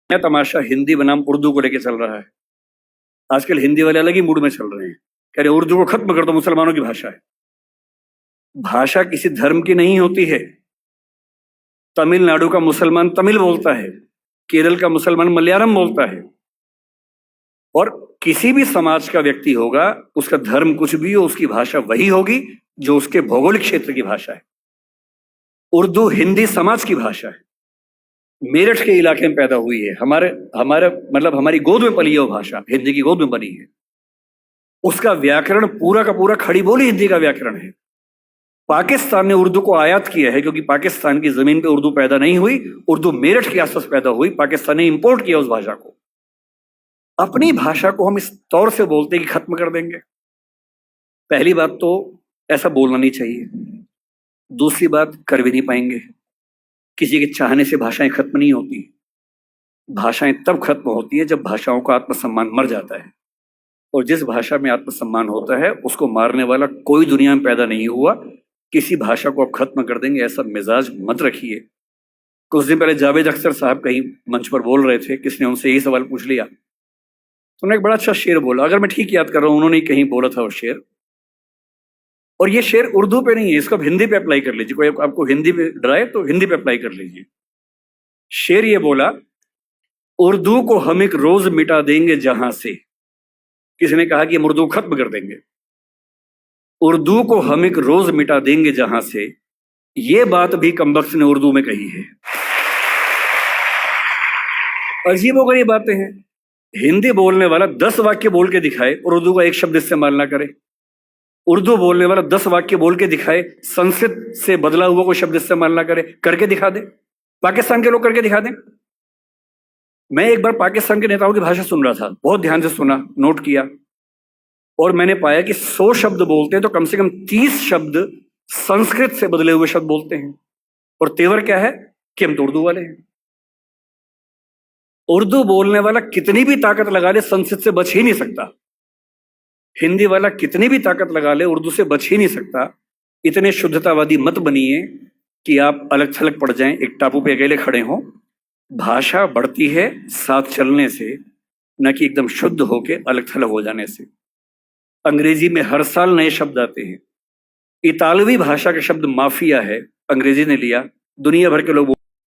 नया तमाशा हिंदी बनाम उर्दू को लेके चल रहा है। आजकल हिंदी वाले अलग ही मूड में चल रहे हैं, कह रहे उर्दू को खत्म कर दो, मुसलमानों की भाषा है। भाषा किसी धर्म की नहीं होती है। तमिलनाडु का मुसलमान तमिल बोलता है, केरल का मुसलमान मलयालम बोलता है, और किसी भी समाज का व्यक्ति होगा, उसका धर्म कुछ भी हो, उसकी भाषा वही होगी जो उसके भौगोलिक क्षेत्र की भाषा है। उर्दू हिंदी समाज की भाषा है, मेरठ के इलाके में पैदा हुई है, हमारे हमारे मतलब हमारी गोद में पली है वो भाषा, हिंदी की गोद में बनी है। उसका व्याकरण पूरा का पूरा खड़ी बोली हिंदी का व्याकरण है। पाकिस्तान ने उर्दू को आयात किया है क्योंकि पाकिस्तान की जमीन पे उर्दू पैदा नहीं हुई, उर्दू मेरठ के आसपास पैदा हुई, पाकिस्तान ने इंपोर्ट किया उस भाषा को। अपनी भाषा को हम इस तौर से बोलते कि खत्म कर देंगे, पहली बात तो ऐसा बोलना नहीं चाहिए। दूसरी बात, कर भी नहीं पाएंगे। किसी के चाहने से भाषाएं खत्म नहीं होती। भाषाएं तब खत्म होती है जब भाषाओं का आत्मसम्मान मर जाता है, और जिस भाषा में आत्मसम्मान होता है उसको मारने वाला कोई दुनिया में पैदा नहीं हुआ। किसी भाषा को आप खत्म कर देंगे ऐसा मिजाज मत रखिए। कुछ दिन पहले जावेद अख्तर साहब कहीं मंच पर बोल रहे थे, किसने उनसे यही सवाल पूछ लिया, तो उन्होंने एक बड़ा अच्छा शेर बोला, अगर मैं ठीक याद कर रहा हूं उन्होंने कहीं बोला था वो शेर, और ये शेर उर्दू पे नहीं है, इसको आप हिंदी पे अप्लाई कर लीजिए। कोई आपको हिंदी पे डराए तो हिंदी पे अप्लाई कर लीजिए। शेर ये बोला, उर्दू को हम एक रोज मिटा देंगे जहां से। किसी ने कहा कि हम उर्दू खत्म कर देंगे। उर्दू को हम एक रोज मिटा देंगे जहां से, ये बात भी कमबख्त ने उर्दू में कही है। अजीबोगरीब बातें हैं। हिंदी बोलने वाला 10 वाक्य बोल के दिखाए और उर्दू का एक शब्द इस्तेमाल ना करे। उर्दू बोलने वाला 10 वाक्य बोल के दिखाए, संस्कृत से बदला हुआ कोई शब्द इस्तेमाल ना करे, करके दिखा दे। पाकिस्तान के लोग करके दिखा दें। मैं एक बार पाकिस्तान के नेताओं की भाषा सुन रहा था, बहुत ध्यान से सुना, नोट किया, और मैंने पाया कि 100 शब्द बोलते हैं तो कम से कम 30 शब्द संस्कृत से बदले हुए शब्द बोलते हैं। और तेवर क्या है कि हम तो उर्दू वाले हैं। उर्दू बोलने वाला कितनी भी ताकत लगा ले संस्कृत से बच ही नहीं सकता। हिंदी वाला कितनी भी ताकत लगा ले उर्दू से बच ही नहीं सकता। इतने शुद्धतावादी मत बनिए कि आप अलग थलग पड़ जाएं, एक टापू पे अकेले खड़े हों। भाषा बढ़ती है साथ चलने से, न कि एकदम शुद्ध होके अलग थलग हो जाने से। अंग्रेजी में हर साल नए शब्द आते हैं। इतालवी भाषा का शब्द माफिया है, अंग्रेजी ने लिया, दुनिया भर के लोग